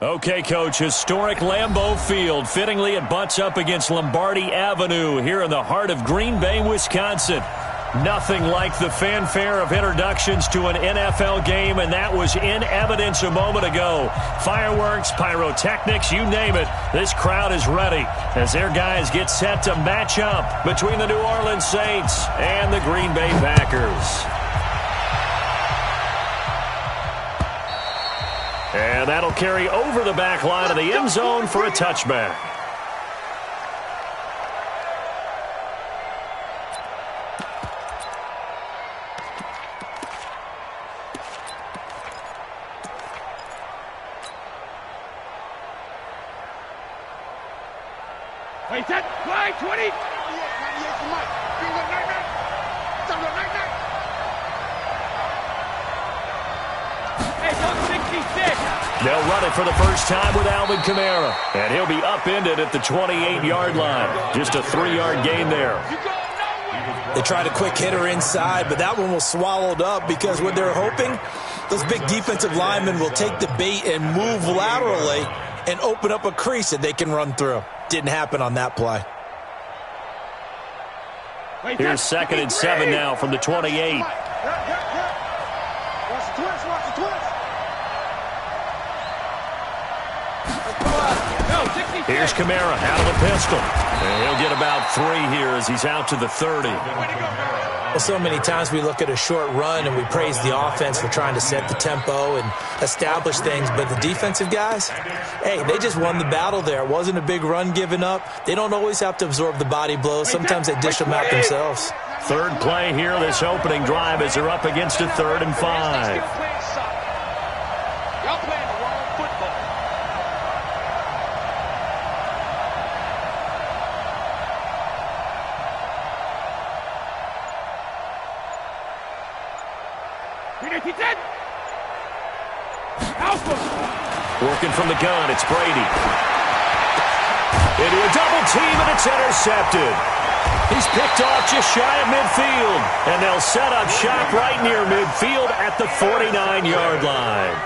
Okay, Coach, historic Lambeau Field. Fittingly, it butts up against Lombardi Avenue here in the heart of Green Bay, Wisconsin. Nothing like the fanfare of introductions to an NFL game, and that was in evidence a moment ago. Fireworks, pyrotechnics, you name it. This crowd is ready as their guys get set to match up between the New Orleans Saints and the Green Bay Packers. And that'll carry over the back line of the end zone for a touchback. Wait, that play 20. They'll run it for the first time with Alvin Kamara. And he'll be upended at the 28-yard line. Just a 3-yard gain there. They tried a quick hitter inside, but that one was swallowed up because what they're hoping, those big defensive linemen will take the bait and move laterally and open up a crease that they can run through. Didn't happen on that play. Here's 2nd and 7 now from the 28. Watch the twist, watch the twist. Here's Kamara out of the pistol. And he'll get about 3 here as he's out to the 30. Well, so many times we look at a short run and we praise the offense for trying to set the tempo and establish things, but the defensive guys, hey, they just won the battle there. It wasn't a big run given up. They don't always have to absorb the body blows. Sometimes they dish them out themselves. Third play here, this opening drive, as they're up against a 3rd and 5. Y'all playing the wrong football. Working from the gun, it's Brady. Into a double team, and it's intercepted. He's picked off just shy of midfield, and they'll set up shop right near midfield at the 49-yard line.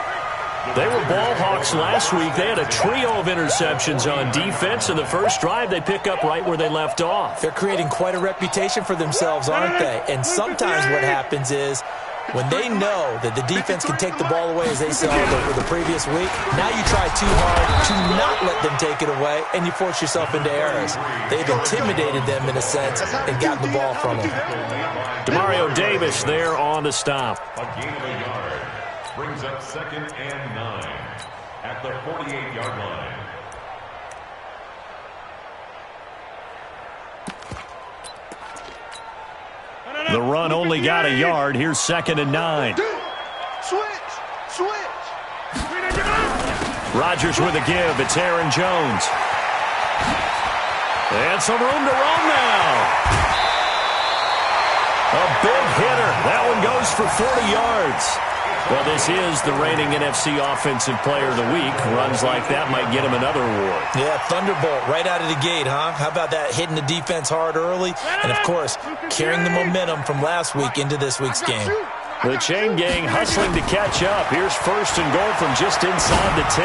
They were ball hawks last week. They had a trio of interceptions on defense. In the first drive, they pick up right where they left off. They're creating quite a reputation for themselves, aren't they? And sometimes what happens is when they know that the defense can take the ball away, as they saw the previous week, now you try too hard to not let them take it away, and you force yourself into errors. They've intimidated them in a sense and gotten the ball from them. Demario Davis there on the stop. A gain of a yard brings up 2nd and 9 at the 48-yard line. The run only got a yard. Here's 2nd and 9. Switch. Rodgers with a give. It's Aaron Jones. And some room to run now. A big hitter. That one goes for 40 yards. Well, this is the reigning NFC Offensive Player of the Week. Runs like that might get him another award. Yeah, thunderbolt right out of the gate, huh? How about that, hitting the defense hard early? And, of course, carrying the momentum from last week into this week's game. The chain gang hustling to catch up. Here's 1st and goal from just inside the 10.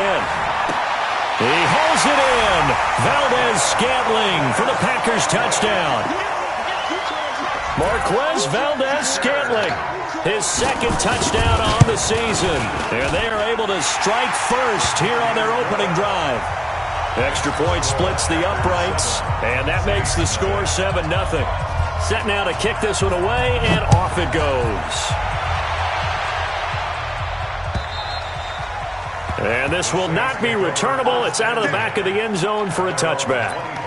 He hauls it in. Valdez-Scantling for the Packers touchdown. Marquez Valdez-Scantling, his 2nd touchdown on the season. And they are able to strike first here on their opening drive. Extra point splits the uprights, and that makes the score 7-0. Set now to kick this one away, and off it goes. And this will not be returnable. It's out of the back of the end zone for a touchback.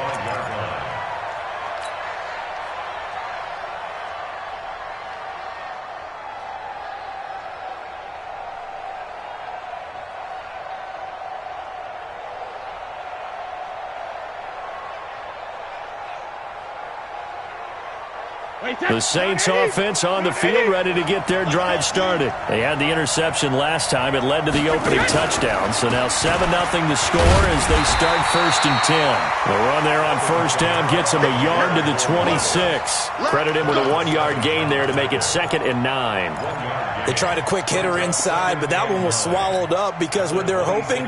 The Saints offense on the field, ready to get their drive started. They had the interception last time. It led to the opening touchdown. So now 7-0 the score as they start 1st and 10. The run there on 1st down gets them a yard to the 26. Credit him with a 1-yard gain there to make it 2nd and 9. They tried a quick hitter inside, but that one was swallowed up because what they're hoping,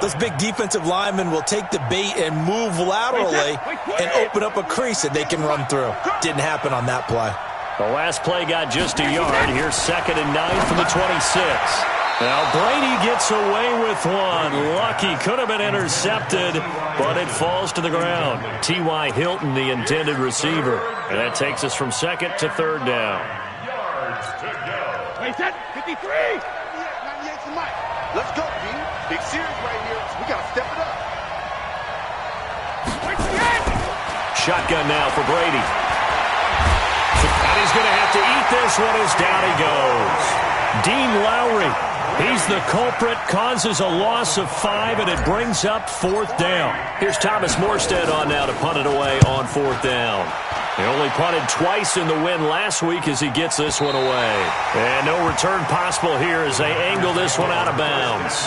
those big defensive linemen will take the bait and move laterally and open up a crease that they can run through. Didn't happen on that play. The last play got just a yard. Here's 2nd and 9 from the 26. Now Brady gets away with one. Lucky, could have been intercepted, but it falls to the ground. T.Y. Hilton, the intended receiver. And that takes us from 2nd to 3rd down. Yards to go. Wait, that 53. 98 to Mike. Let's go, B. Big series right here. We got to step it up. Shotgun now for Brady. And he's going to have to eat this one as down he goes. Dean Lowry, he's the culprit, causes a loss of 5, and it brings up 4th down. Here's Thomas Morstead on now to punt it away on 4th down. He only punted twice in the win last week as he gets this one away. And no return possible here as they angle this one out of bounds.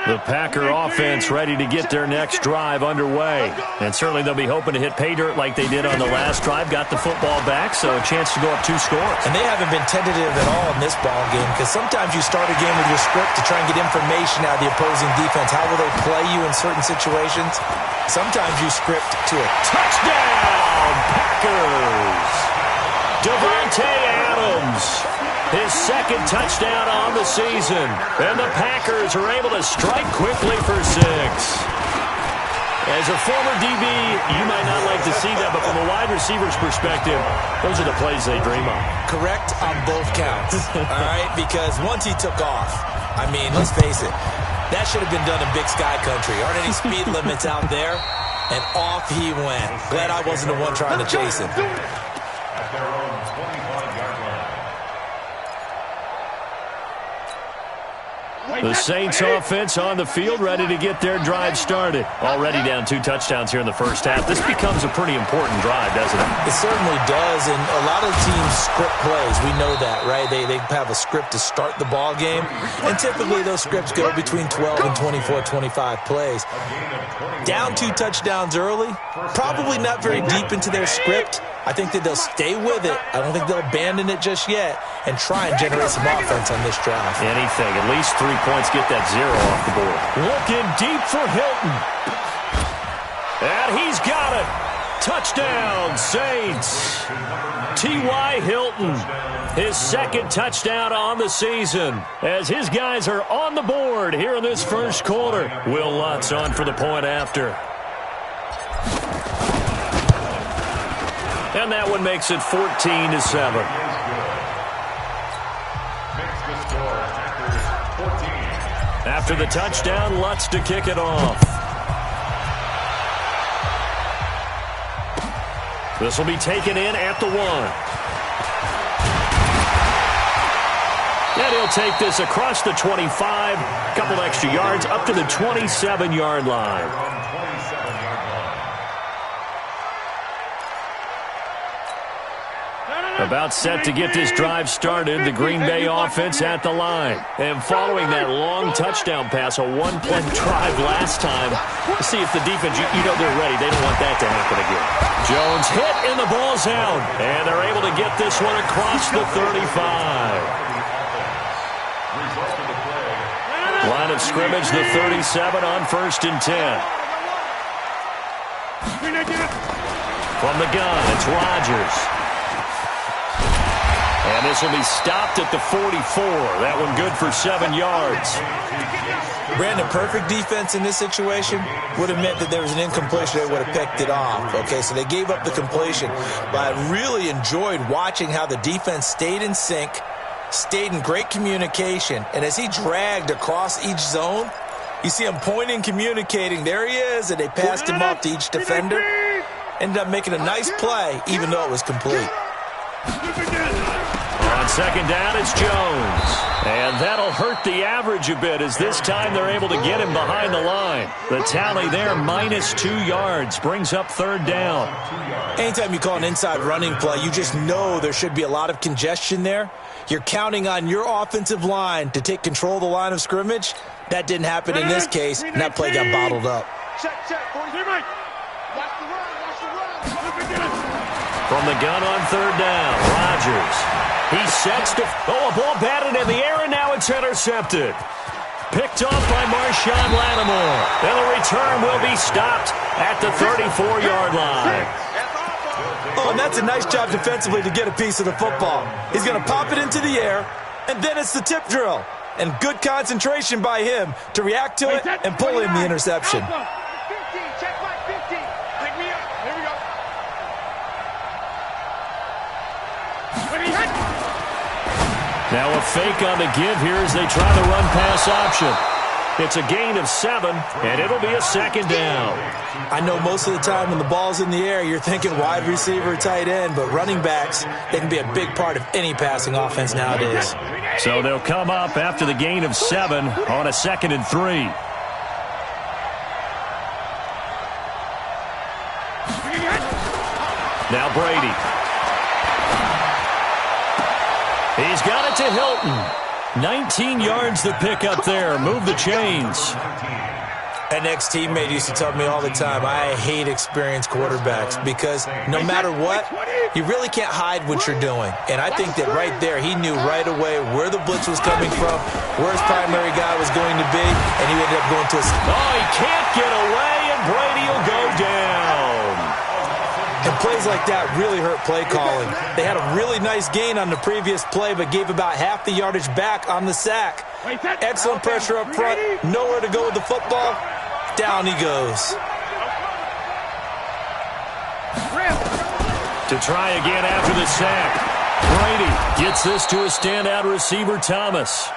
The Packer offense ready to get their next drive underway. And certainly they'll be hoping to hit pay dirt like they did on the last drive. Got the football back, so a chance to go up 2 scores. And they haven't been tentative at all in this ball game because sometimes you start a game with your script to try and get information out of the opposing defense. How will they play you in certain situations? Sometimes you script to a touchdown, Packers. Davante Adams. His 2nd touchdown on the season. And the Packers are able to strike quickly for 6. As a former DB, you might not like to see that, but from a wide receiver's perspective, those are the plays they dream of. Correct on both counts, all right? Because once he took off, I mean, let's face it, that should have been done in Big Sky Country. Aren't any speed limits out there? And off he went. Glad I wasn't the one trying to chase him. At their own 25-yard line. The Saints offense on the field ready to get their drive started. Already down 2 touchdowns here in the first half. This becomes a pretty important drive, doesn't it? It certainly does, and a lot of teams script plays. We know that, right? They have a script to start the ball game, and typically those scripts go between 12 and 24, 25 plays. Down 2 touchdowns early, probably not very deep into their script. I think that they'll stay with it. I don't think they'll abandon it just yet and try and generate some offense on this drive. Anything. At least 3 points, get that 0 off the board. Looking deep for Hilton. And he's got it. Touchdown, Saints. T.Y. Hilton, his 2nd touchdown on the season as his guys are on the board here in this first quarter. Will Lutz on for the point after. And that one makes it 14-7. After the touchdown, Lutz to kick it off. This will be taken in at the 1. And he'll take this across the 25, couple extra yards, up to the 27-yard line. About set to get this drive started, the Green Bay offense at the line. And following that long touchdown pass, a 1-play drive last time, to see if the defense, you know they're ready. They don't want that to happen again. Jones hit and the ball's out. And they're able to get this one across the 35. Line of scrimmage, the 37 on 1st and 10. From the gun, it's Rodgers. And this will be stopped at the 44. That one good for 7 yards. Brandon, perfect defense in this situation would have meant that there was an incompletion. They would have picked it off. Okay, so they gave up the completion. But I really enjoyed watching how the defense stayed in sync, stayed in great communication. And as he dragged across each zone, You see him pointing, communicating. There he is, and they passed him up to each defender. Ended up making a nice play, even though it was complete. On second down, it's Jones. And that'll hurt the average a bit, as this time they're able to get him behind the line. The tally there, -2 yards, brings up third down. Anytime you call an inside running play, you just know there should be a lot of congestion there. You're counting on your offensive line to take control of the line of scrimmage. That didn't happen in this case, and that play got bottled up. Check, 43. Watch the run. From the gun on third down, Rodgers. He sets to... Oh, a ball batted in the air, and now it's intercepted. Picked off by Marshawn Lattimore. And the return will be stopped at the 34-yard line. Oh, and that's a nice job defensively to get a piece of the football. He's going to pop it into the air, and then it's the tip drill. And good concentration by him to react to it and pull in the interception. 15, check my 15. Pick me up. Here we go. Now a fake on the give here as they try the run-pass option. It's a gain of 7, and it'll be a second down. I know most of the time when the ball's in the air, you're thinking wide receiver, tight end, but running backs, they can be a big part of any passing offense nowadays. So they'll come up after the gain of 7 on a 2nd and 3. Now Brady. He's got it to Hilton. 19 yards to pick up there. Move the chains. An ex-teammate used to tell me all the time, I hate experienced quarterbacks because no matter what, you really can't hide what you're doing. And I think that right there, he knew right away where the blitz was coming from, where his primary guy was going to be, and he ended up going to a... Oh, he can't get away, and Brady will go down. And plays like that really hurt play calling. They had a really nice gain on the previous play, but gave about half the yardage back on the sack. Excellent pressure up front. Nowhere to go with the football. Down he goes. To try again after the sack. Brady gets this to a standout receiver, Thomas.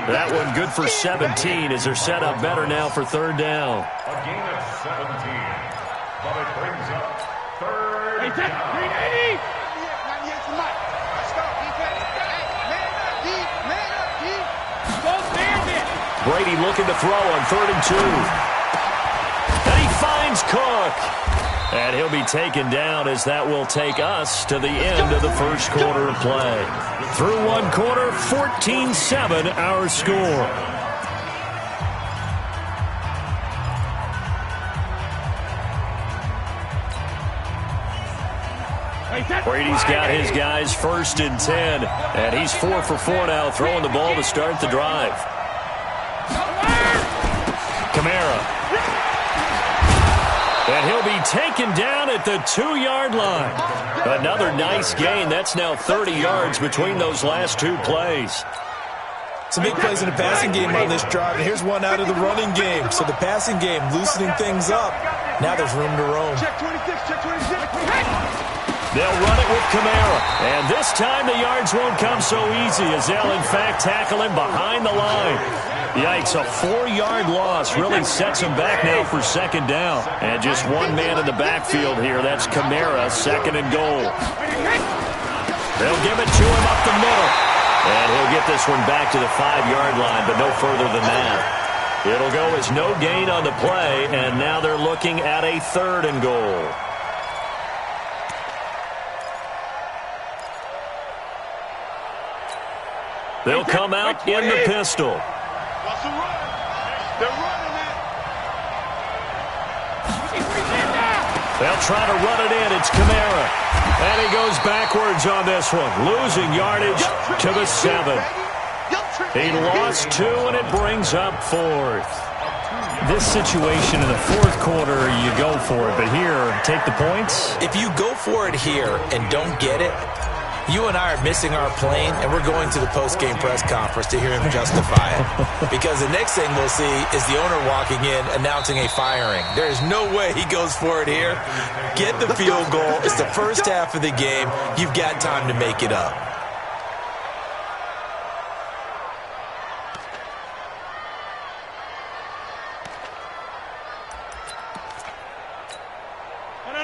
That one good for 17 as they're set up better now for third down. A gain of 17. But it brings up third down. Brady looking to throw on 3rd and 2. And he finds Cook. And he'll be taken down as that will take us to the end of the first quarter of play. Through one quarter, 14-7 our score. Brady's got his guys 1st and 10. And he's 4 for 4 now, throwing the ball to start the drive. Kamara. And he'll be taken down at the 2-yard line. Another nice gain. That's now 30 yards between those last 2 plays. Some big plays in the passing game on this drive, and here's one out of the running game. So the passing game loosening things up. Now there's room to roam. Check 26, check 26. They'll run it with Kamara. And this time the yards won't come so easy as they'll, in fact, tackle him behind the line. Yikes, a 4-yard loss really sets him back now for second down. And just one man in the backfield here. That's Kamara, 2nd and goal. They'll give it to him up the middle. And he'll get this one back to the 5-yard line, but no further than that. It'll go as no gain on the play, and now they're looking at a 3rd and goal. They'll come out in the pistol. What's the run? They're running it. They'll try to run it in. It's Kamara. And he goes backwards on this one, losing yardage to the 7. He lost 2, and it brings up 4th. This situation in the 4th quarter, you go for it. But here, take the points. If you go for it here and don't get it, you and I are missing our plane, and we're going to the post-game press conference to hear him justify it. Because the next thing we'll see is the owner walking in announcing a firing. There's no way he goes for it here. Get the field goal. It's the first half of the game. You've got time to make it up.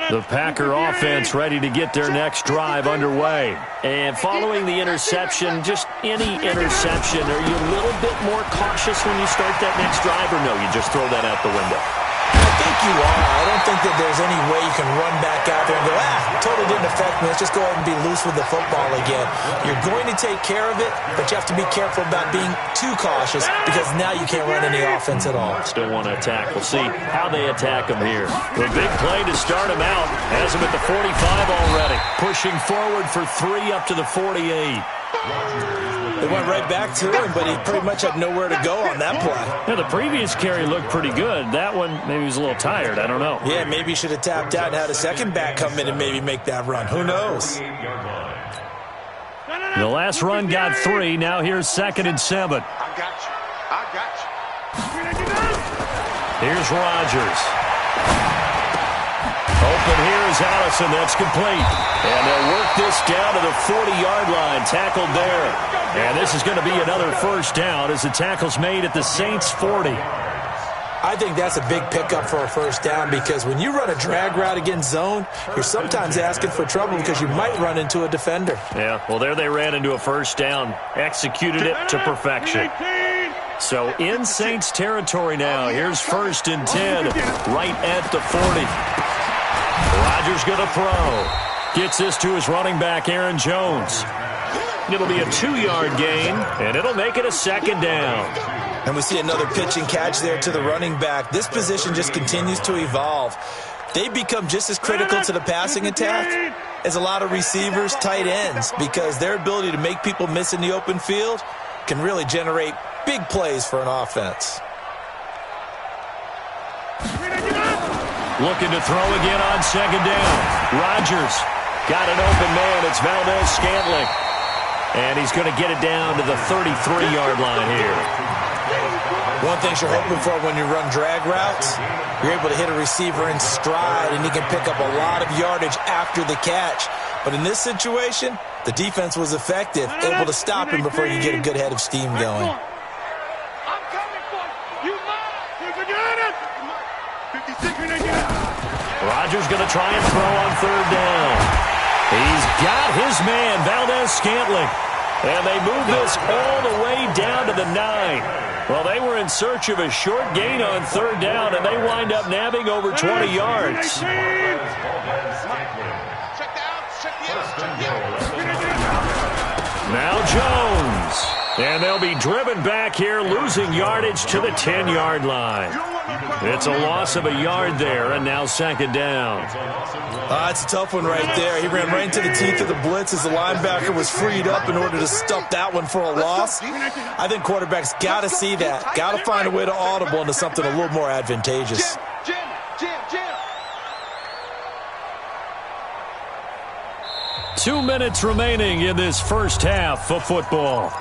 The Packer offense ready to get their next drive underway. And following the interception, just any interception, are you a little bit more cautious when you start that next drive, or no, you just throw that out the window? I think you are. I don't think that there's any way you can run back out there and go, totally didn't affect me. Let's just go ahead and be loose with the football again. You're going to take care of it, but you have to be careful about being too cautious because now you can't run any offense at all. Still want to attack. We'll see how they attack him here. The big play to start him out has him at the 45 already. Pushing forward for 3 up to the 48. They went right back to him, but he pretty much had nowhere to go on that play. Yeah, the previous carry looked pretty good. That one, maybe he was a little tired. I don't know. Yeah, maybe he should have tapped out and had a second back come in and maybe make that run. Who knows? The last run got 3. Now here's 2nd and 7. I got you. Here's Rodgers. Open here is Allison. That's complete. And they'll work this down to the 40-yard line. Tackled there. And this is going to be another first down as the tackle's made at the Saints' 40. I think that's a big pickup for a first down because when you run a drag route against zone, you're sometimes asking for trouble because you might run into a defender. Yeah, well, there they ran into a first down. Executed it to perfection. So in Saints territory now. Here's 1st and 10 right at the 40. Rodgers going to throw. Gets this to his running back, Aaron Jones. It'll be a 2-yard gain, and it'll make it a 2nd down. And we see another pitch and catch there to the running back. This position just continues to evolve. They become just as critical to the passing attack as a lot of receivers, tight ends, because their ability to make people miss in the open field can really generate big plays for an offense. Looking to throw again on 2nd down. Rodgers got an open man. It's Valdez-Scantling. And he's going to get it down to the 33-yard line here. One thing you're hoping for when you run drag routes, you're able to hit a receiver in stride, and he can pick up a lot of yardage after the catch. But in this situation, the defense was effective, able to stop him before you get a good head of steam going. Rodgers going to try and throw on 3rd down. He's got his man, Valdez-Scantling. And they move this all the way down to the 9. Well, they were in search of a short gain on 3rd down, and they wind up nabbing over 20 yards. Now Jones. And they'll be driven back here, losing yardage to the 10-yard line. It's a loss of a yard there, and now 2nd down. It's a tough one right there. He ran right into the teeth of the blitz as the linebacker was freed up in order to stuff that one for a loss. I think quarterbacks got to see that. Got to find a way to audible into something a little more advantageous. Jim. 2 minutes remaining in this first half of football.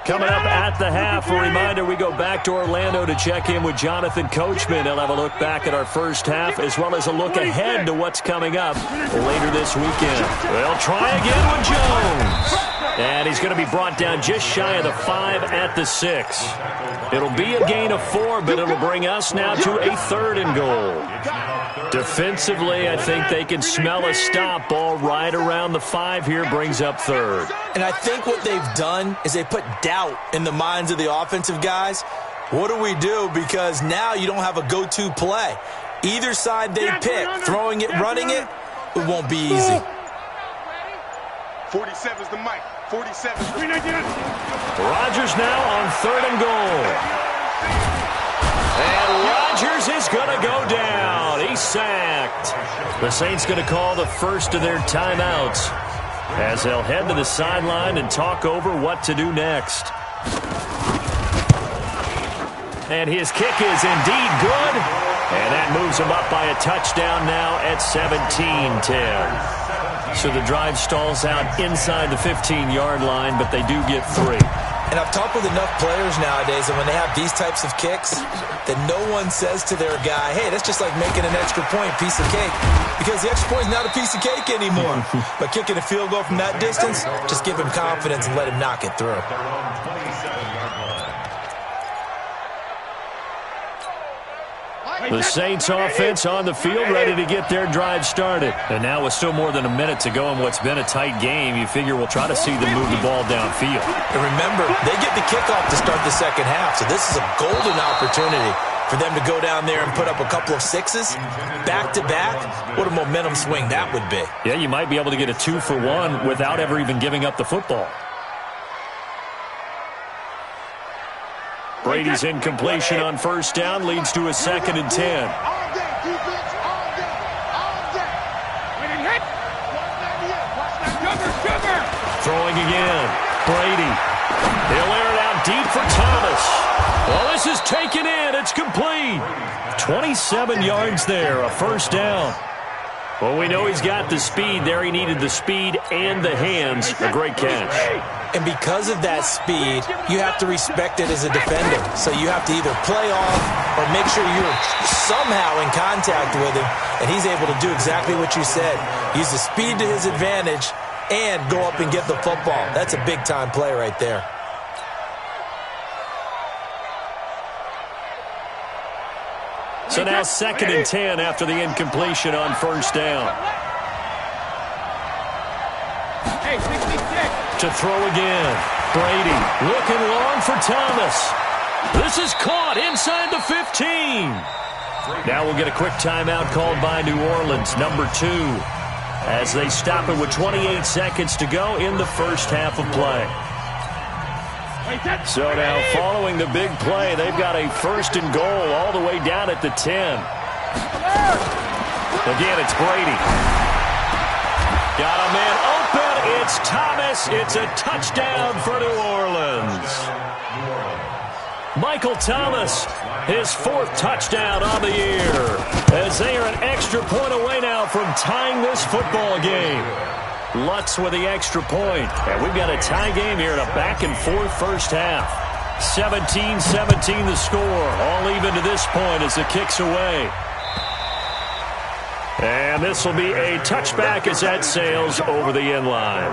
Coming up at the half, a reminder, we go back to Orlando to check in with Jonathan Coachman. He'll have a look back at our first half as well as a look ahead to what's coming up later this weekend. They'll try again with Jones. And he's going to be brought down just shy of the 5 at the 6. It'll be a gain of 4, but it'll bring us now to a 3rd and goal. Defensively, I think they can smell a stop. Ball right around the 5 here, brings up 3rd. And I think what they've done is they put doubt in the minds of the offensive guys. What do we do? Because now you don't have a go-to play. Either side they pick, throwing it, running it, it won't be easy. 47's the mic. 47. Rodgers now on 3rd and goal. And Rodgers is going to go down. He's sacked. The Saints going to call the first of their timeouts as they'll head to the sideline and talk over what to do next. And his kick is indeed good. And that moves him up by a touchdown now at 17-10. So the drive stalls out inside the 15-yard line, but they do get 3. And I've talked with enough players nowadays that when they have these types of kicks, that no one says to their guy, hey, that's just like making an extra point, piece of cake. Because the extra point is not a piece of cake anymore. But kicking a field goal from that distance, just give him confidence and let him knock it through. The Saints offense on the field, ready to get their drive started. And now with still more than a minute to go in what's been a tight game, you figure we'll try to see them move the ball downfield. And remember, they get the kickoff to start the second half, so this is a golden opportunity for them to go down there and put up a couple of sixes back-to-back. What a momentum swing that would be. Yeah, you might be able to get a 2-for-1 without ever even giving up the football. Brady's incompletion on first down leads to a 2nd and 10. All day, defense, all day, all day. When it hit, sugar. Throwing again. Brady. He'll air it out deep for Thomas. Well, this is taken in. It's complete. 27 yards there, a first down. Well, we know he's got the speed there. He needed the speed and the hands. A great catch. And because of that speed, you have to respect it as a defender. So you have to either play off or make sure you're somehow in contact with him, and he's able to do exactly what you said. Use the speed to his advantage and go up and get the football. That's a big-time play right there. So now 2nd and 10 after the incompletion on first down. Hey, 66. To throw again. Brady looking long for Thomas. This is caught inside the 15. Now we'll get a quick timeout called by New Orleans, number 2, as they stop it with 28 seconds to go in the first half of play. So now following the big play, they've got a 1st and goal all the way down at the 10. Again, it's Brady. Got a man open. It's Thomas. It's a touchdown for New Orleans. Michael Thomas, his 4th touchdown on the year, as they are an extra point away now from tying this football game. Lutz with the extra point. And we've got a tie game here in a back-and-forth first half. 17-17 the score. All even to this point as the kick's away. And this will be a touchback as that sails over the end line.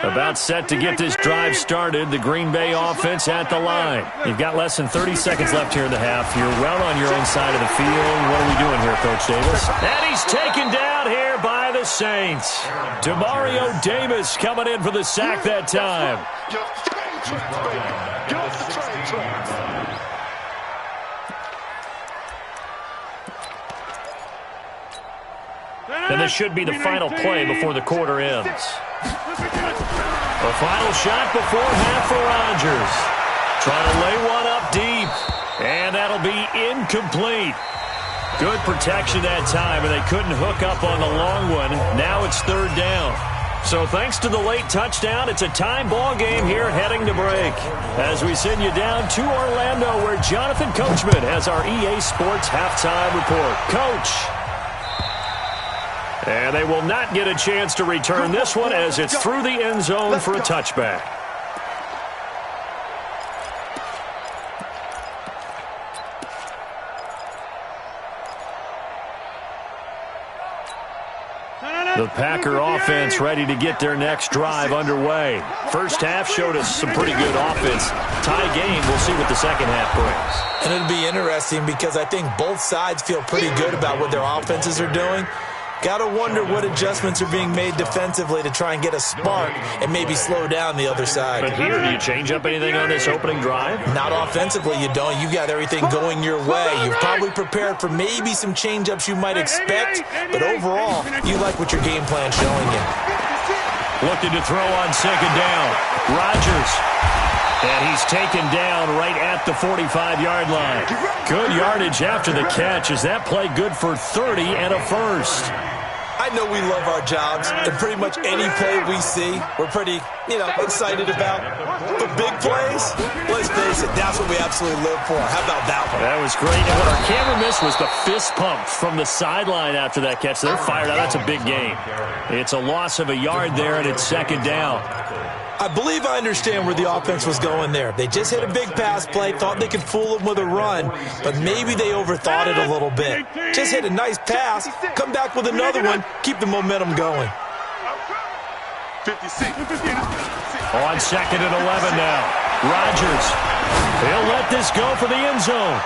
About set to get this drive started. The Green Bay offense at the line. You've got less than 30 seconds left here in the half. You're well on your own side of the field. What are we doing here, Coach Davis? And he's taken down here by the Saints. Demario Davis coming in for the sack that time. And this should be the final play before the quarter ends. The final shot before half for Rodgers. Trying to lay one up deep. And that'll be incomplete. Good protection that time, and they couldn't hook up on the long one. Now it's 3rd down. So thanks to the late touchdown, it's a time ball game here heading to break. As we send you down to Orlando, where Jonathan Coachman has our EA Sports halftime report. Coach. And they will not get a chance to return this one as it's through the end zone for a touchback. The Packer offense ready to get their next drive underway. First half showed us some pretty good offense. Tie game, we'll see what the second half brings. And it'll be interesting because I think both sides feel pretty good about what their offenses are doing. Got to wonder what adjustments are being made defensively to try and get a spark and maybe slow down the other side. But here, do you change up anything on this opening drive? Not offensively, you don't. You got everything going your way. You've probably prepared for maybe some change-ups you might expect, but overall, you like what your game plan's showing you. Looking to throw on 2nd down. Rodgers. And he's taken down right at the 45-yard line. Good yardage after the catch. Is that play good for 30 and a first? I know we love our jobs, and pretty much any play we see, we're pretty, excited about. But big plays, let's face Listen, that's what we absolutely live for. How about that one? That was great. And what our camera missed was the fist pump from the sideline after that catch. They're fired out. That's a big game. It's a loss of a yard there, and it's second down. I believe I understand where the offense was going there. They just hit a big pass play, thought they could fool them with a run, but maybe they overthought it a little bit. Just hit a nice pass, come back with another one, keep the momentum going. 56. On second and 11 now. Rodgers. He'll let this go for the end zone.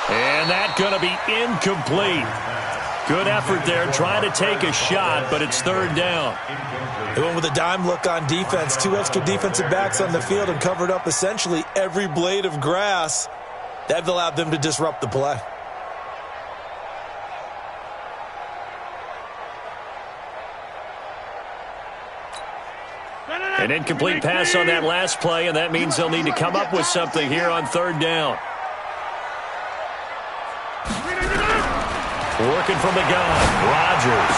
And that's going to be incomplete. Good effort there, trying to take a shot, but it's third down. They went with a dime look on defense. 2 extra defensive backs on the field and covered up essentially every blade of grass. That allowed them to disrupt the play. An incomplete pass on that last play, and that means they'll need to come up with something here on third down. Working from the gun, Rodgers.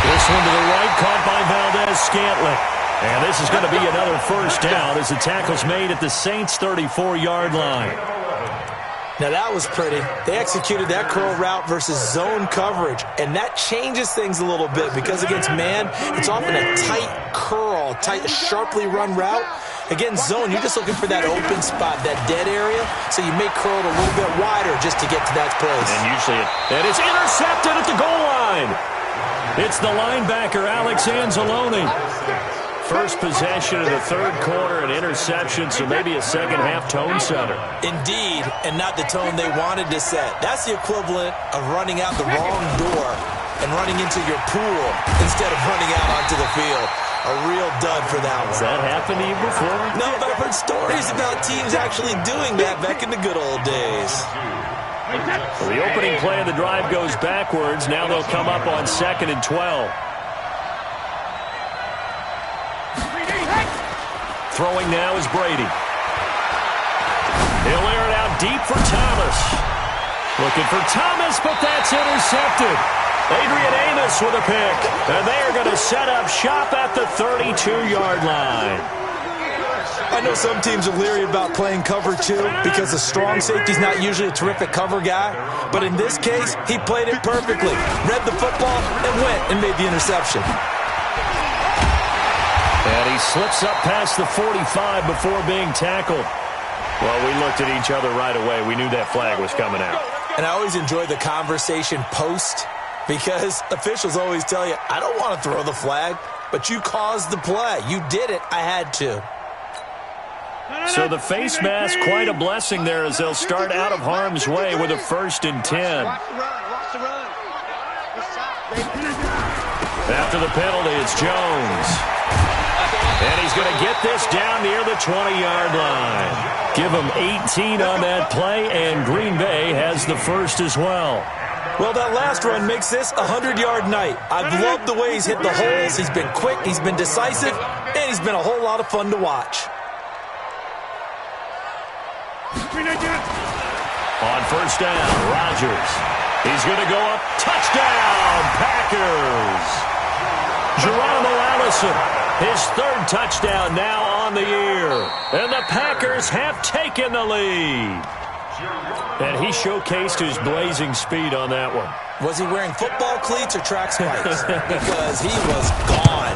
This one to the right, caught by Valdez-Scantling. And this is going to be another first down as the tackle's made at the Saints' 34-yard line. Now that was pretty. They executed that curl route versus zone coverage, and that changes things a little bit because against man, it's often a tight curl, tight, sharply run route. Against zone, you're just looking for that open spot, that dead area, so you may curl it a little bit wider just to get to that place. And usually it is intercepted at the goal line. It's the linebacker, Alex Anzalone. First possession of the third quarter, an interception, so maybe a second-half tone setter. Indeed, and not the tone they wanted to set. That's the equivalent of running out the wrong door and running into your pool instead of running out onto the field. A real dud for that one. Has that happened to you before? No, but I've heard stories about teams actually doing that back in the good old days. Well, the opening play of the drive goes backwards. Now they'll come up on 2nd and 12. Throwing now is Brady. He'll air it out deep for Thomas. Looking for Thomas, but that's intercepted. Adrian Amos with a pick. And they're going to set up shop at the 32-yard line. I know some teams are leery about playing cover 2 because the strong safety's not usually a terrific cover guy. But in this case, he played it perfectly. Read the football and went and made the interception. And he slips up past the 45 before being tackled. Well, we looked at each other right away. We knew that flag was coming out. And I always enjoy the conversation post because officials always tell you, I don't want to throw the flag, but you caused the play. You did it. I had to. So the face mask, quite a blessing there as they'll start out of harm's way with a 1st and 10. After the penalty, it's Jones. And he's going to get this down near the 20-yard line. Give him 18 on that play, and Green Bay has the first as well. Well, that last run makes this a 100-yard night. I've loved the way he's hit the holes. He's been quick, he's been decisive, and he's been a whole lot of fun to watch. On first down, Rodgers. He's going to go up. Touchdown, Packers. Geronimo Allison, his 3rd touchdown now on the year. And the Packers have taken the lead. And he showcased his blazing speed on that one. Was he wearing football cleats or track spikes? Because he was gone.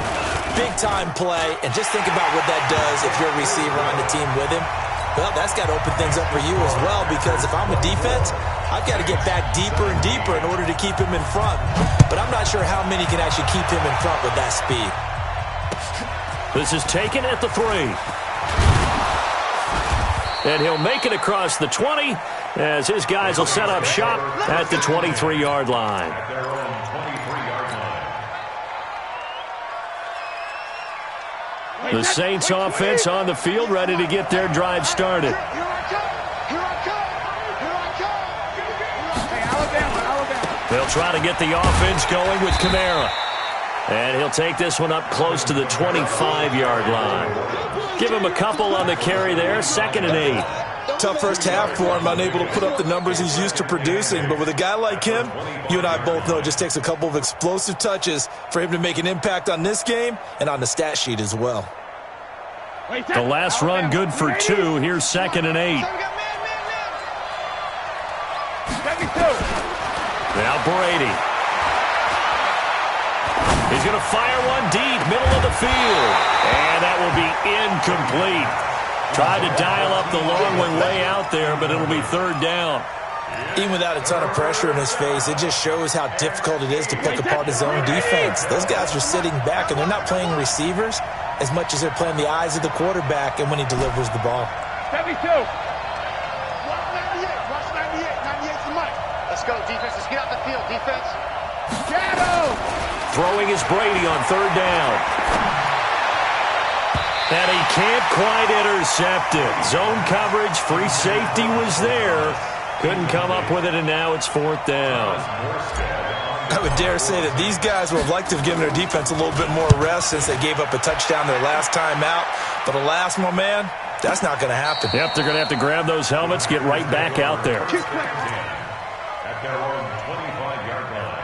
Big-time play. And just think about what that does if you're a receiver on the team with him. Well, that's got to open things up for you as well, because if I'm a defense, I've got to get back deeper and deeper in order to keep him in front. But I'm not sure how many can actually keep him in front with that speed. This is taken at the 3. And he'll make it across the 20 as his guys will set up shop at the 23-yard line. The Saints offense on the field, ready to get their drive started. They'll try to get the offense going with Kamara. And he'll take this one up close to the 25-yard line. Give him a couple on the carry there, 2nd and 8. Tough first half for him, unable to put up the numbers he's used to producing. But with a guy like him, you and I both know it just takes a couple of explosive touches for him to make an impact on this game and on the stat sheet as well. The last run good for 2. Here's 2nd and 8. Now Brady. He's going to fire one deep, middle of the field. And that will be incomplete. Tried to dial up the long one way out there, but it'll be 3rd down. Even without a ton of pressure in his face, it just shows how difficult it is to pick apart his own defense. Those guys are sitting back, and they're not playing receivers as much as they're playing the eyes of the quarterback and when he delivers the ball. 72. Watch 98. 98's the mic. Let's go, defense. Let's get out the field, defense. Shadow. Throwing is Brady on 3rd down. And he can't quite intercept it. Zone coverage, free safety was there. Couldn't come up with it, and now it's 4th down. I would dare say that these guys would have liked to have given their defense a little bit more rest since they gave up a touchdown their last time out. But alas, my man, that's not going to happen. Yep, they're going to have to grab those helmets, get right back out there. At their own 25-yard line.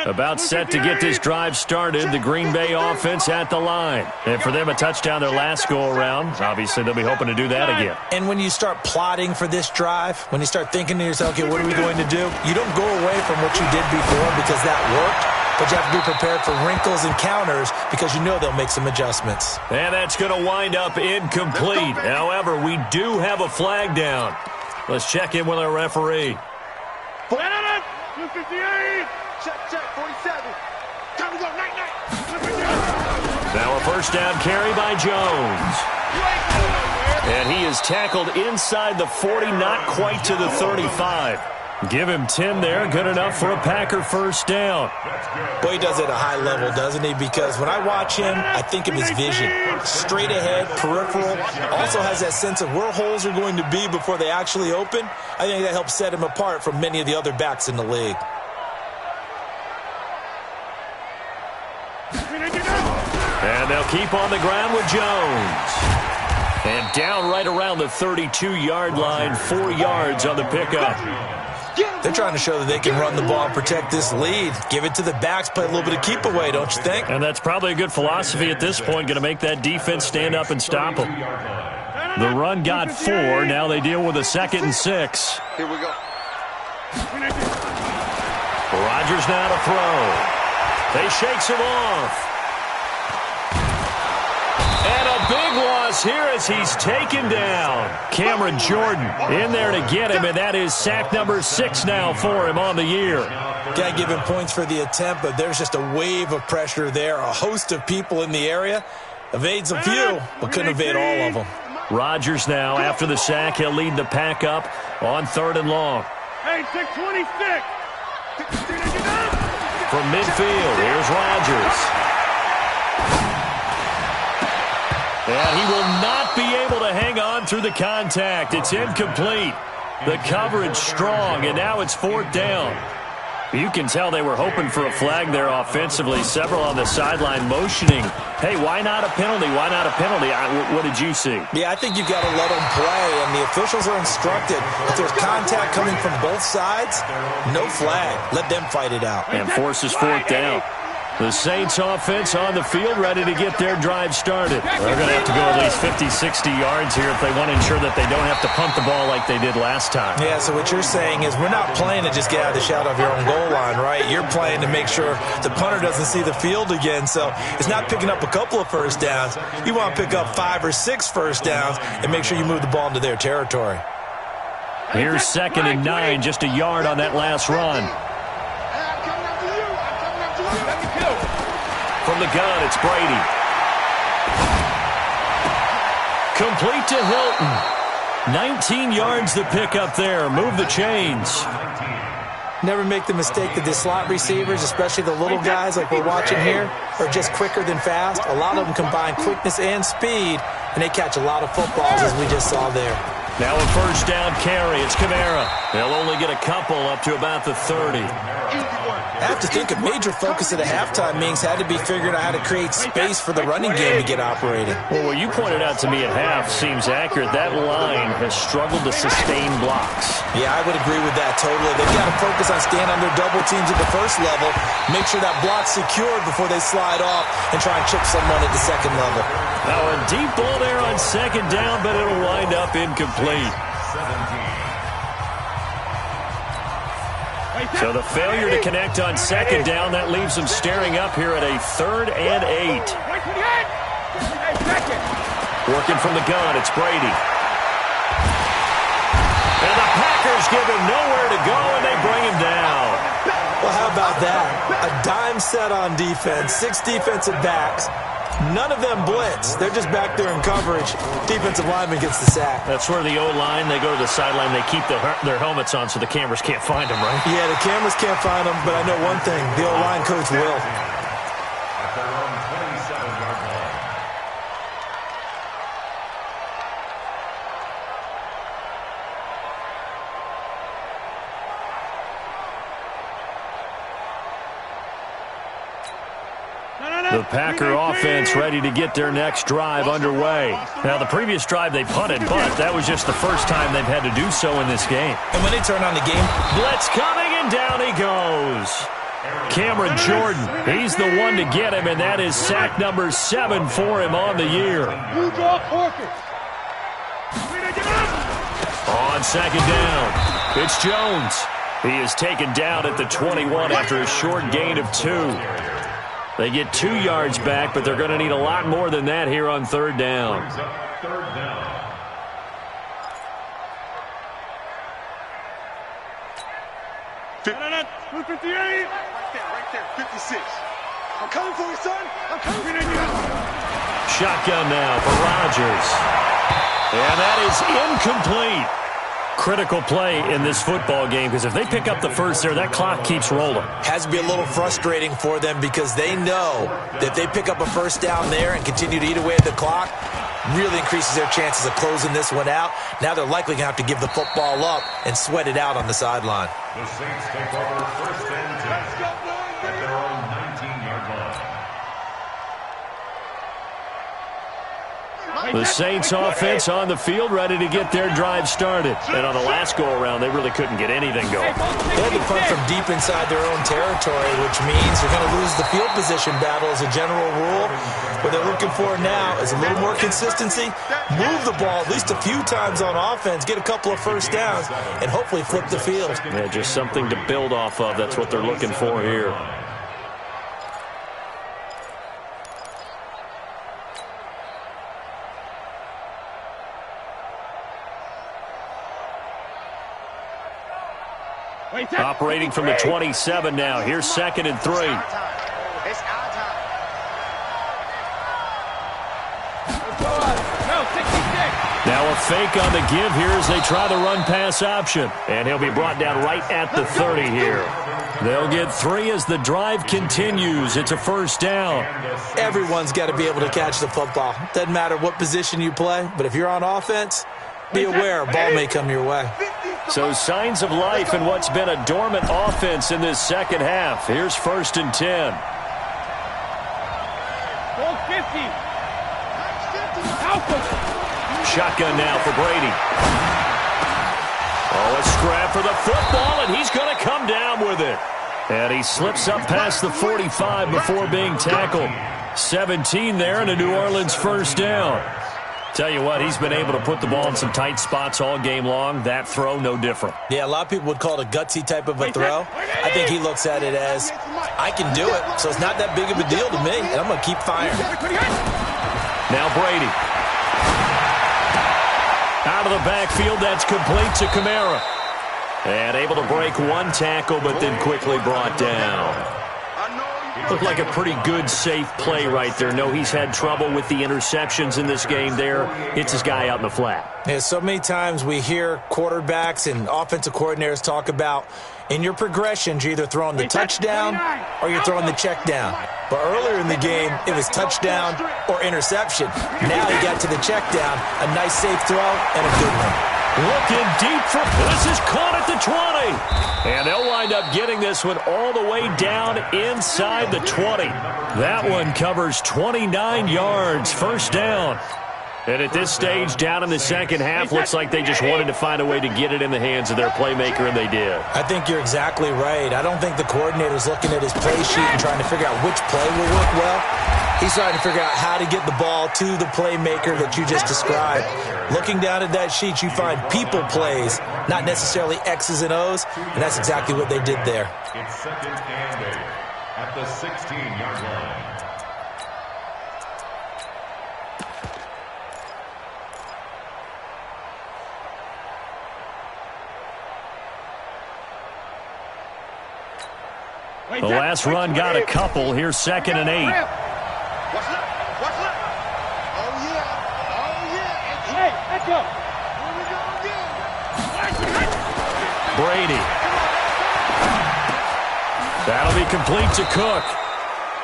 About set to get this drive started. The Green Bay offense at the line. And for them, a touchdown their last go-around. Obviously, they'll be hoping to do that again. And when you start plotting for this drive, when you start thinking to yourself, okay, what are we going to do? You don't go away from what you did before because that worked. But you have to be prepared for wrinkles and counters because you know they'll make some adjustments. And that's going to wind up incomplete. However, we do have a flag down. Let's check in with our referee. 258. Check, 47. Time to go, night. Now a 1st down carry by Jones. And he is tackled inside the 40, not quite to the 35. Give him 10 there, good enough for a Packer 1st down. Boy, he does it at a high level, doesn't he? Because when I watch him, I think of his vision. Straight ahead, peripheral. Also has that sense of where holes are going to be before they actually open. I think that helps set him apart from many of the other backs in the league. And they'll keep on the ground with Jones. And down right around the 32-yard line, 4 yards on the pickup. They're trying to show that they can run the ball and protect this lead. Give it to the backs, play a little bit of keep away, don't you think? And that's probably a good philosophy at this point, going to make that defense stand up and stop them. The run got 4. Now they deal with a 2nd and 6. Here we go. Rodgers now to throw. They shakes him off. And a big loss here as he's taken down. Cameron Jordan in there to get him, and that is sack number 6 now for him on the year. Got to give him points for the attempt, but there's just a wave of pressure there. A host of people in the area. Evades a few, but couldn't evade all of them. Rodgers now, after the sack, he'll lead the pack up on 3rd and long. Hey, 626. From midfield, here's Rodgers. And he will not be able to hang on through the contact. It's incomplete. The coverage strong, and now it's 4th down. You can tell they were hoping for a flag there offensively. Several on the sideline motioning. Hey, why not a penalty? Why not a penalty? What did you see? Yeah, I think you've got to let them play, and the officials are instructed. If there's contact coming from both sides, no flag. Let them fight it out. And forces 4th down. The Saints offense on the field, ready to get their drive started. They're going to have to go at least 50, 60 yards here if they want to ensure that they don't have to punt the ball like they did last time. Yeah, so what you're saying is we're not playing to just get out of the shadow of your own goal line, right? You're playing to make sure the punter doesn't see the field again. So it's not picking up a couple of 1st downs. You want to pick up 5 or 6 1st downs and make sure you move the ball into their territory. Here's 2nd and 9, just a yard on that last run. From the gun, it's Brady. Complete to Hilton. 19 yards to pick up there. Move the chains. Never make the mistake that the slot receivers, especially the little guys like we're watching here, are just quicker than fast. A lot of them combine quickness and speed, and they catch a lot of footballs, as we just saw there. Now a 1st down carry. It's Kamara. They'll only get a couple up to about the 30. I have to think a major focus at the halftime meetings had to be figuring out how to create space for the running game to get operating. Well, what you pointed out to me at half seems accurate. That line has struggled to sustain blocks. Yeah, I would agree with that totally. They've got to focus on staying on their double teams at the first level, make sure that block's secured before they slide off and try and chip someone at the second level. Now a deep ball there on second down, but it'll wind up incomplete. So the failure to connect on second down, that leaves them staring up here at a 3rd and 8. Working from the gun, it's Brady. And the Packers give him nowhere to go, and they bring him down. Well, how about that? A dime set on defense, 6 defensive backs. None of them blitz. They're just back there in coverage. Defensive lineman gets the sack. That's where the O-line, they go to the sideline, they keep their helmets on so the cameras can't find them, right? Yeah, the cameras can't find them, but I know one thing. The O-line coach will. At their own 27-yard line. The Packer offense ready to get their next drive underway. Now, the previous drive they punted, but that was just the first time they've had to do so in this game. And when they turn on the game, blitz coming, and down he goes. Cameron Jordan, he's the one to get him, and that is sack number 7 for him on the year. On second down, it's Jones. He is taken down at the 21 after a short gain of 2. They get 2 yards back, but they're going to need a lot more than that here on 3rd down. Third down. Right there, 56. I'm coming for you, son. I'm coming for you. Shotgun now for Rodgers. And that is incomplete. Critical play in this football game, because if they pick up the first there, that clock keeps rolling. Has to be a little frustrating for them because they know that if they pick up a first down there and continue to eat away at the clock, really increases their chances of closing this one out. Now they're likely going to have to give the football up and sweat it out on the sideline. The Saints take over 1st and 10 at their own 19-yard line. The Saints offense on the field ready to get their drive started. And on the last go-around, they really couldn't get anything going. They had to punt from deep inside their own territory, which means they're going to lose the field position battle as a general rule. What they're looking for now is a little more consistency, move the ball at least a few times on offense, get a couple of first downs, and hopefully flip the field. Yeah, just something to build off of. That's what they're looking for here. Operating from the 27 now. Here's 2nd and 3. It's our time. Now a fake on the give here as they try the run-pass option. And he'll be brought down right at the 30 here. They'll get 3 as the drive continues. It's a first down. Everyone's got to be able to catch the football. Doesn't matter what position you play, but if you're on offense, be aware a ball may come your way. So signs of life in what's been a dormant offense in this second half. Here's 1st and 10. Shotgun now for Brady. Oh, a scrap for the football, and he's going to come down with it. And he slips up past the 45 before being tackled. 17 there and a New Orleans first down. Tell you what, he's been able to put the ball in some tight spots all game long. That throw, no different. Yeah, a lot of people would call it a gutsy type of a throw. I think he looks at it as, I can do it, so it's not that big of a deal to me, and I'm going to keep firing. Now Brady. Out of the backfield, that's complete to Kamara. And able to break one tackle, but then quickly brought down. Looked like a pretty good, safe play right there. No, he's had trouble with the interceptions in this game there. Hits his guy out in the flat. Yeah, so many times we hear quarterbacks and offensive coordinators talk about in your progressions, you're either throwing the touchdown or you're throwing the check down. But earlier in the game, it was touchdown or interception. Now he got to the check down, a nice safe throw, and a good one. Looking deep for, this is caught at the 20. And they'll wind up getting this one all the way down inside the 20. That one covers 29 yards, first down. And at this stage, down in the second half, looks like they just wanted to find a way to get it in the hands of their playmaker, and they did. I think you're exactly right. I don't think the coordinator's looking at his play sheet and trying to figure out which play will work well. He's trying to figure out how to get the ball to the playmaker that you just described. Looking down at that sheet, you find people plays, not necessarily X's and O's, and that's exactly what they did there. It's second and 8 at the 16-yard line. The last run got a couple. Here's second and 8. What's up? What's up? Oh, yeah. Oh, yeah. Hey, let's go. Here we go again. Brady. That'll be complete to Cook.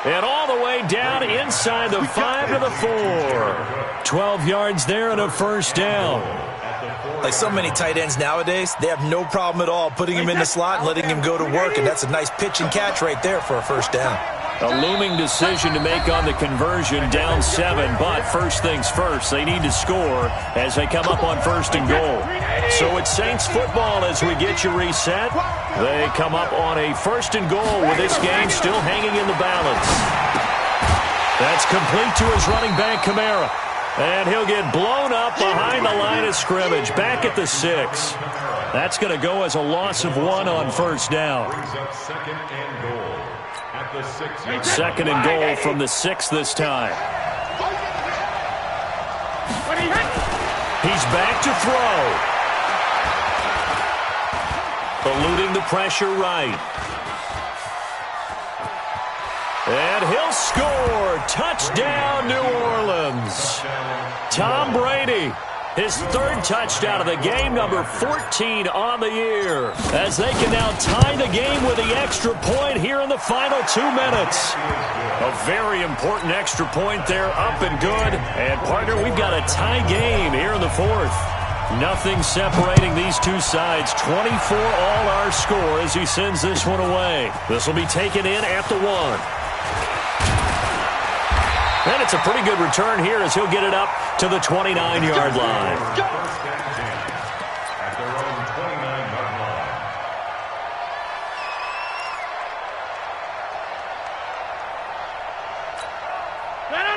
And all the way down inside the 5 to the 4. 12 yards there and a first down. Like so many tight ends nowadays, they have no problem at all putting him in the slot and letting him go to work, and that's a nice pitch and catch right there for a first down. A looming decision to make on the conversion, down 7, but first things first, they need to score as they come up on first and goal. So it's Saints football as we get you reset. They come up on a first and goal with this game still hanging in the balance. That's complete to his running back, Kamara. And he'll get blown up behind the line of scrimmage, back at the 6. That's going to go as a loss of 1 on first down. Second and goal from the 6 this time. He's back to throw. Eluding the pressure right. And he'll score. Touchdown, New Orleans. Tom Brady, his 3rd touchdown of the game, number 14 on the year, as they can now tie the game with the extra point here in the final 2 minutes. A very important extra point there, up and good. And, partner, we've got a tie game here in the 4th. Nothing separating these two sides. 24 all our score as he sends this one away. This will be taken in at the 1. And it's a pretty good return here as he'll get it up to the 29-yard line. At their own 29-yard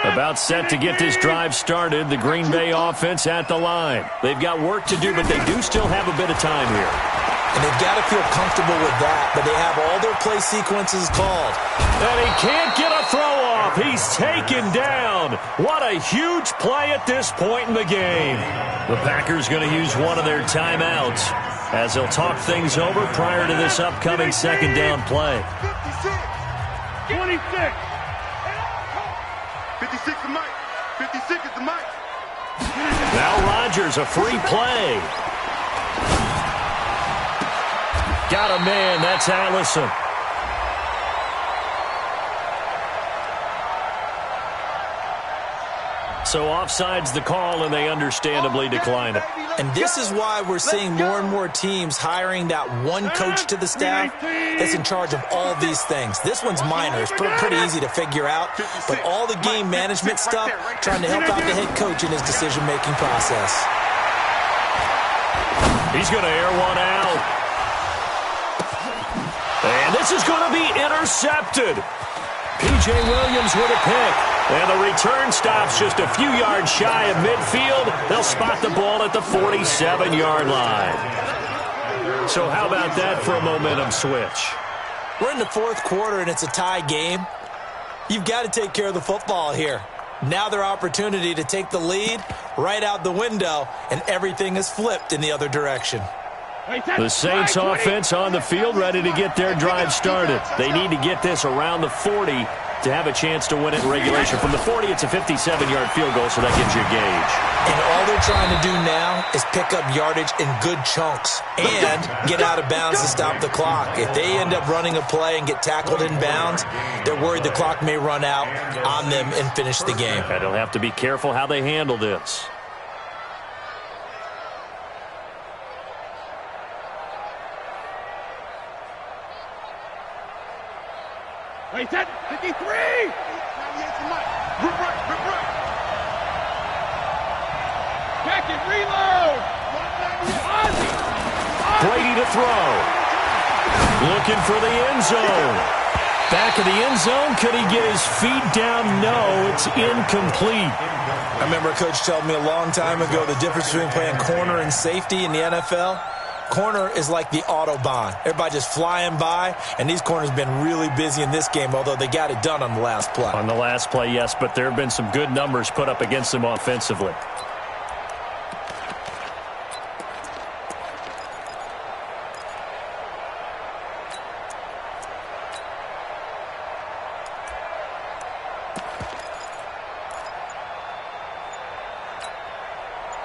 line. About set to get this drive started. The Green Bay offense at the line. They've got work to do, but they do still have a bit of time here. And they've got to feel comfortable with that, but they have all their play sequences called. And he can't get a throw off. He's taken down. What a huge play at this point in the game. The Packers going to use one of their timeouts as they'll talk things over prior to this upcoming second down play. 26. 56 is Mike. 56 is the Mike. Now Rodgers, a free play. Got a man, that's Allison. So offside's the call, and they understandably decline it. And this is why we're seeing more and more teams hiring that one coach to the staff that's in charge of all these things. This one's minor. It's pretty easy to figure out. But all the game management stuff, trying to help out the head coach in his decision-making process. He's going to air one out. And this is going to be intercepted. P.J. Williams with a pick. And the return stops just a few yards shy of midfield. They'll spot the ball at the 47-yard line. So how about that for a momentum switch? We're in the 4th quarter, and it's a tie game. You've got to take care of the football here. Now their opportunity to take the lead right out the window, and everything is flipped in the other direction. The Saints offense on the field, ready to get their drive started. They need to get this around the 40 to have a chance to win it in regulation. From the 40, it's a 57-yard field goal, so that gives you a gauge. And all they're trying to do now is pick up yardage in good chunks and get out of bounds to stop the clock. If they end up running a play and get tackled in bounds, they're worried the clock may run out on them and finish the game. And they'll have to be careful how they handle this. Hey, 10, 53! 98 to Mike. Rip right. Back and reload! Brady to throw. Looking for the end zone. Back of the end zone. Could he get his feet down? No, it's incomplete. I remember a coach telling me a long time ago the difference between playing corner and safety in the NFL. Corner is like the Autobahn. Everybody just flying by, and these corners have been really busy in this game, although they got it done on the last play. On the last play, yes, but there have been some good numbers put up against them offensively.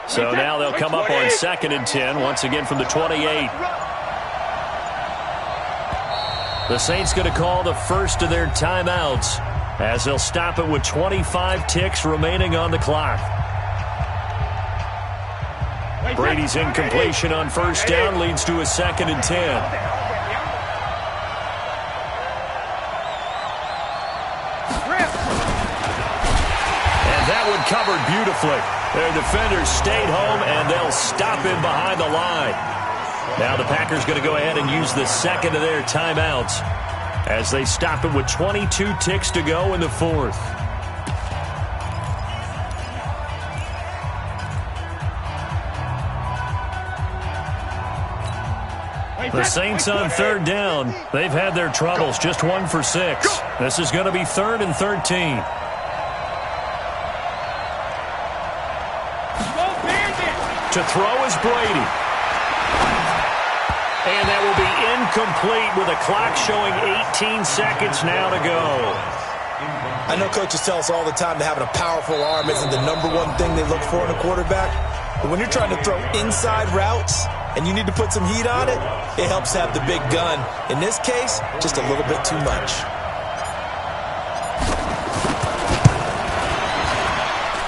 So now they'll come up on 2nd and 10, once again from the 28. The Saints going to call the first of their timeouts as they'll stop it with 25 ticks remaining on the clock. Brady's incompletion on first down leads to a 2nd and 10. And that one covered beautifully. Their defenders stayed home, and they'll stop him behind the line. Now the Packers going to go ahead and use the second of their timeouts as they stop it with 22 ticks to go in the 4th. The Saints on 3rd down. They've had their troubles, just 1 for 6. This is going to be 3rd and 13. To throw is Brady. And that will be incomplete with a clock showing 18 seconds now to go. I know coaches tell us all the time that having a powerful arm isn't the #1 thing they look for in a quarterback. But when you're trying to throw inside routes and you need to put some heat on it, it helps have the big gun. In this case, just a little bit too much.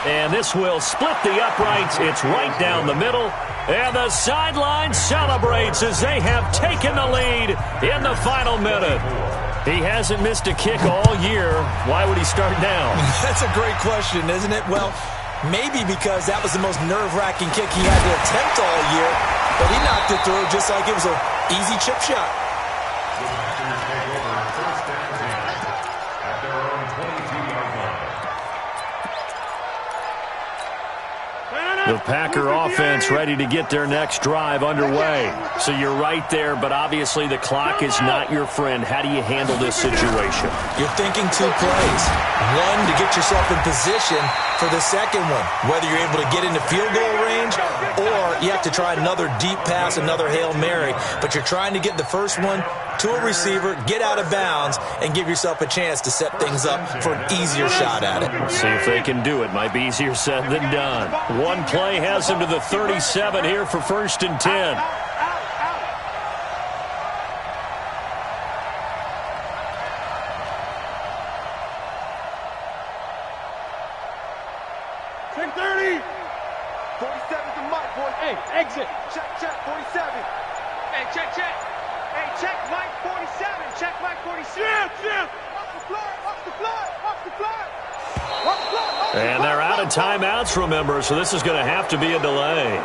And this will split the uprights. It's right down the middle. And the sideline celebrates as they have taken the lead in the final minute. He hasn't missed a kick all year. Why would he start now? That's a great question, isn't it? Well, maybe because that was the most nerve-wracking kick he had to attempt all year, but he knocked it through just like it was an easy chip shot. The Packer offense ready to get their next drive underway. So you're right there, but obviously the clock is not your friend. How do you handle this situation? You're thinking 2 plays. One, to get yourself in position for the second one, whether you're able to get into field goal range or you have to try another deep pass, another Hail Mary. But you're trying to get the first one to a receiver, get out of bounds, and give yourself a chance to set things up for an easier shot at it. See if they can do it. Might be easier said than done. One play has him to the 37 here for 1st and 10. Exit. Check, 47. Hey, check. Hey, check, Mike, 47. Check, Mike, 47. Jim. Off the floor. And they're out of timeouts, remember, so this is going to have to be a delay.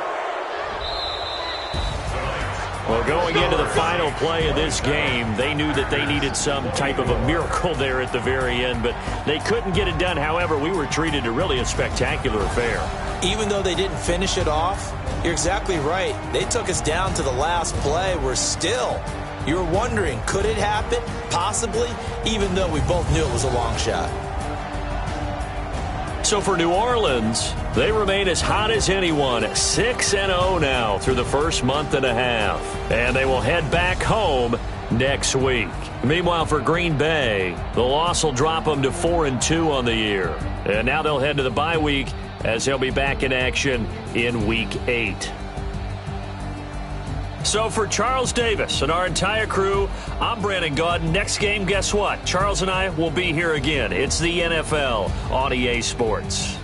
Well, going into the final play of this game, they knew that they needed some type of a miracle there at the very end, but they couldn't get it done. However, we were treated to really a spectacular affair. Even though they didn't finish it off, you're exactly right. They took us down to the last play. We're still, you're wondering, could it happen? Possibly, even though we both knew it was a long shot. So for New Orleans, they remain as hot as anyone, 6-0 now through the first month and a half. And they will head back home next week. Meanwhile, for Green Bay, the loss will drop them to 4-2 on the year. And now they'll head to the bye week as they'll be back in action in Week 8. So for Charles Davis and our entire crew, I'm Brandon Gaudin. Next game, guess what? Charles and I will be here again. It's the NFL on EA Sports.